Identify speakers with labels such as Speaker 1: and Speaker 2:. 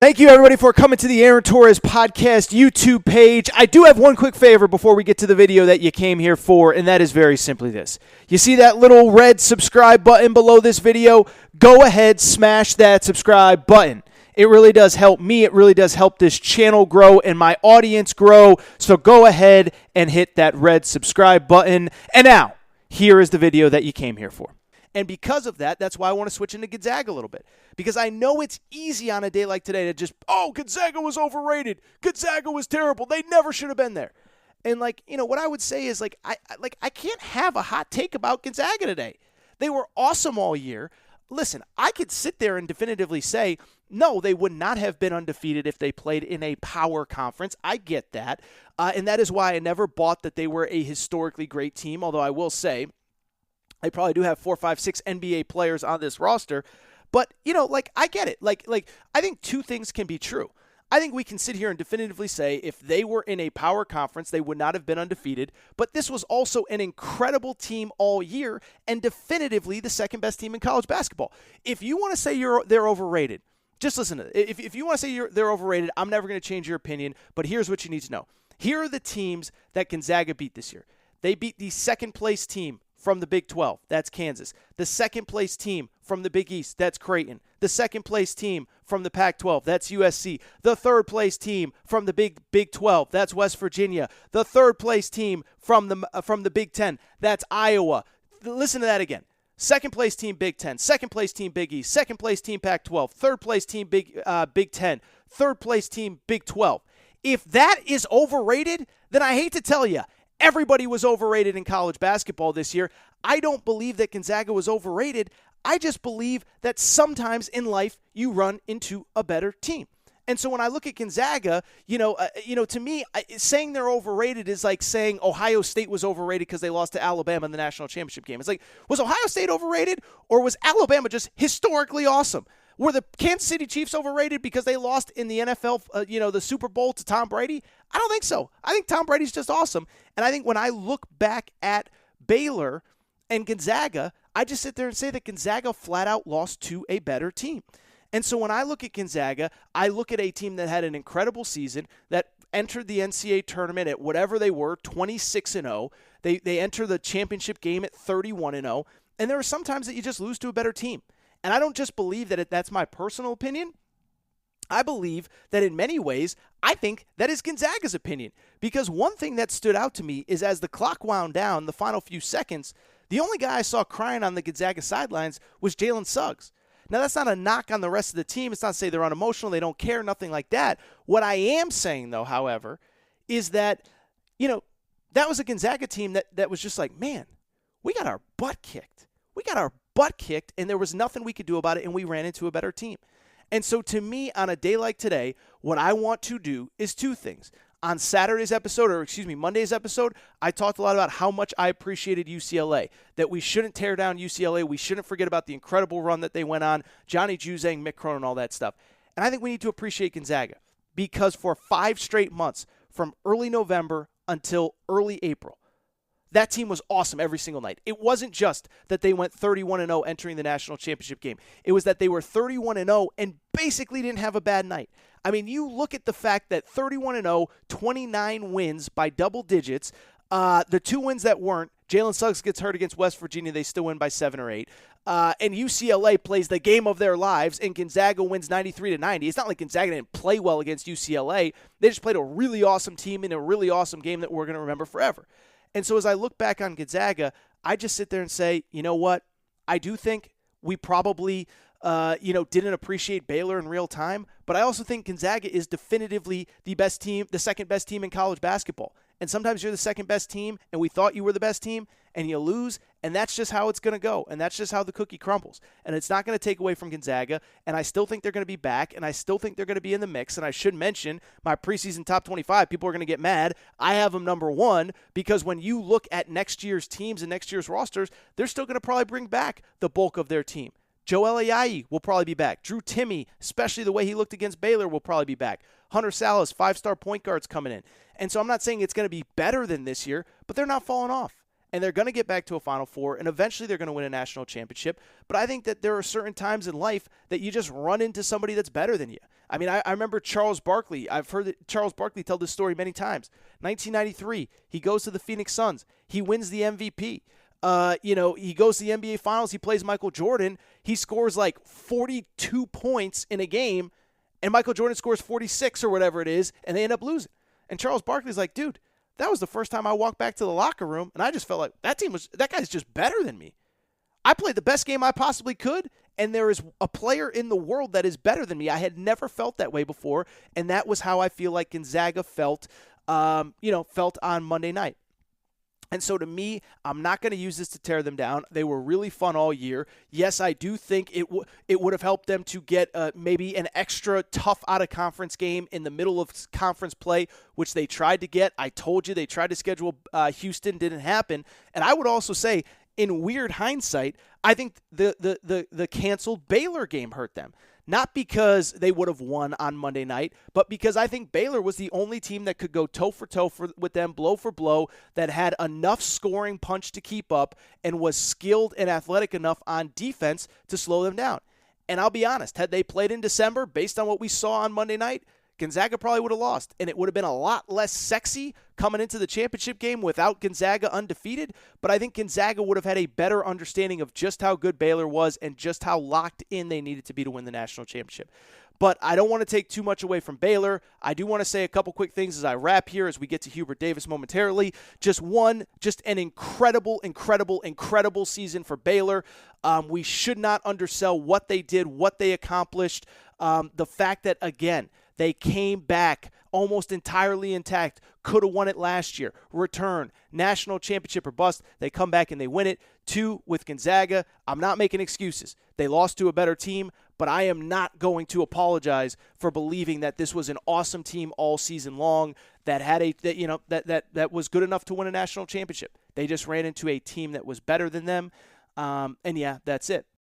Speaker 1: Thank you, everybody, for coming to the Aaron Torres Podcast YouTube page. I do have one quick favor before we get to the video that you came here for, and that is very simply this. You see that little red subscribe button below this video? Go ahead, smash that subscribe button. It really does help me. It really does help this channel grow and my audience grow. So go ahead and hit that red subscribe button. And now, here is the video that you came here for. And because of that, that's why I want to switch into Gonzaga a little bit. Because I know it's easy on a day like today to just, Gonzaga was overrated. Gonzaga was terrible. They never should have been there. And what I would say is I can't have a hot take about Gonzaga today. They were awesome all year. Listen, I could sit there and definitively say, no, they would not have been undefeated if they played in a power conference. I get that. And that is why I never bought that they were a historically great team, although I will say, they probably do have 4, 5, 6 NBA players on this roster. But, I get it. I think two things can be true. I think we can sit here and definitively say if they were in a power conference, they would not have been undefeated. But this was also an incredible team all year and definitively the second best team in college basketball. If you want to say they're overrated, just listen to it. If you want to say they're overrated, I'm never going to change your opinion. But here's what you need to know. Here are the teams that Gonzaga beat this year. They beat the second-place team from the Big 12, that's Kansas. The second-place team from the Big East, that's Creighton. The second-place team from the Pac-12, that's USC. The third-place team from the Big 12, that's West Virginia. The third-place team from the Big 10, that's Iowa. Listen to that again. Second-place team Big 10, second-place team Big East, second-place team Pac-12, third-place team Big 10, third-place team Big 12. If that is overrated, then I hate to tell you, everybody was overrated in college basketball this year. I don't believe that Gonzaga was overrated. I just believe that sometimes in life you run into a better team. And so when I look at Gonzaga, to me, saying they're overrated is like saying Ohio State was overrated because they lost to Alabama in the national championship game. It's like, was Ohio State overrated or was Alabama just historically awesome? Were the Kansas City Chiefs overrated because they lost in the NFL, the Super Bowl to Tom Brady? I don't think so. I think Tom Brady's just awesome. And I think when I look back at Baylor and Gonzaga, I just sit there and say that Gonzaga flat out lost to a better team. And so when I look at Gonzaga, I look at a team that had an incredible season, that entered the NCAA tournament at whatever they were, 26-0. They enter the championship game at 31-0. And there are some times that you just lose to a better team. And I don't just believe that that's my personal opinion. I believe that in many ways, I think that is Gonzaga's opinion. Because one thing that stood out to me is as the clock wound down, the final few seconds, the only guy I saw crying on the Gonzaga sidelines was Jalen Suggs. Now, that's not a knock on the rest of the team. It's not to say they're unemotional, they don't care, nothing like that. What I am saying, though, however, is that, that was a Gonzaga team that was just like, man, we got our butt kicked. We got our butt kicked, and there was nothing we could do about it, and we ran into a better team. And so to me, on a day like today, what I want to do is two things. On Monday's episode, I talked a lot about how much I appreciated UCLA, that we shouldn't tear down UCLA. We shouldn't forget about the incredible run that they went on, Johnny Juzang, Mick Cronin, all that stuff. And I think we need to appreciate Gonzaga because for 5 straight months, from early November until early April, that team was awesome every single night. It wasn't just that they went 31-0 entering the national championship game. It was that they were 31-0 and basically didn't have a bad night. I mean, you look at the fact that 31-0, 29 wins by double digits. The 2 wins that weren't, Jalen Suggs gets hurt against West Virginia. They still win by 7 or 8. And UCLA plays the game of their lives, and Gonzaga wins 93-90. It's not like Gonzaga didn't play well against UCLA. They just played a really awesome team in a really awesome game that we're going to remember forever. And so as I look back on Gonzaga, I just sit there and say, you know what? I do think we probably, didn't appreciate Baylor in real time, but I also think Gonzaga is definitively the best team, the second best team in college basketball. And sometimes you're the second best team, and we thought you were the best team, and you lose, and that's just how it's going to go, and that's just how the cookie crumbles. And it's not going to take away from Gonzaga, and I still think they're going to be back, and I still think they're going to be in the mix. And I should mention my preseason top 25. People are going to get mad. I have them number 1 because when you look at next year's teams and next year's rosters, they're still going to probably bring back the bulk of their team. Joel Ayayi will probably be back. Drew Timme, especially the way he looked against Baylor, will probably be back. Hunter Salas, 5-star point guards coming in. And so I'm not saying it's going to be better than this year, but they're not falling off. and they're going to get back to a Final Four, and eventually they're going to win a national championship. But I think that there are certain times in life that you just run into somebody that's better than you. I mean, I remember Charles Barkley. I've heard Charles Barkley tell this story many times. 1993, he goes to the Phoenix Suns. He wins the MVP. He goes to the NBA Finals. He plays Michael Jordan. He scores like 42 points in a game, and Michael Jordan scores 46 or whatever it is, and they end up losing. And Charles Barkley's like, dude, that was the first time I walked back to the locker room, and I just felt like that guy's just better than me. I played the best game I possibly could, and there is a player in the world that is better than me. I had never felt that way before, and that was how I feel like Gonzaga felt on Monday night. And so to me, I'm not going to use this to tear them down. They were really fun all year. Yes, I do think it would have helped them to get maybe an extra tough out-of-conference game in the middle of conference play, which they tried to get. I told you they tried to schedule Houston, didn't happen. And I would also say, in weird hindsight, I think the canceled Baylor game hurt them. Not because they would have won on Monday night, but because I think Baylor was the only team that could go toe-for-toe with them, blow for blow, that had enough scoring punch to keep up and was skilled and athletic enough on defense to slow them down. And I'll be honest, had they played in December, based on what we saw on Monday night, Gonzaga probably would have lost, and it would have been a lot less sexy coming into the championship game without Gonzaga undefeated, but I think Gonzaga would have had a better understanding of just how good Baylor was and just how locked in they needed to be to win the national championship. But I don't want to take too much away from Baylor. I do want to say a couple quick things as I wrap here, as we get to Hubert Davis momentarily. Just an incredible season for Baylor. We should not undersell what they did, what they accomplished. The fact that, again, they came back almost entirely intact, could have won it last year, return, national championship or bust. They come back and they win it. 2, with Gonzaga, I'm not making excuses. They lost to a better team, but I am not going to apologize for believing that this was an awesome team all season long that had that was good enough to win a national championship. They just ran into a team that was better than them. And yeah, that's it.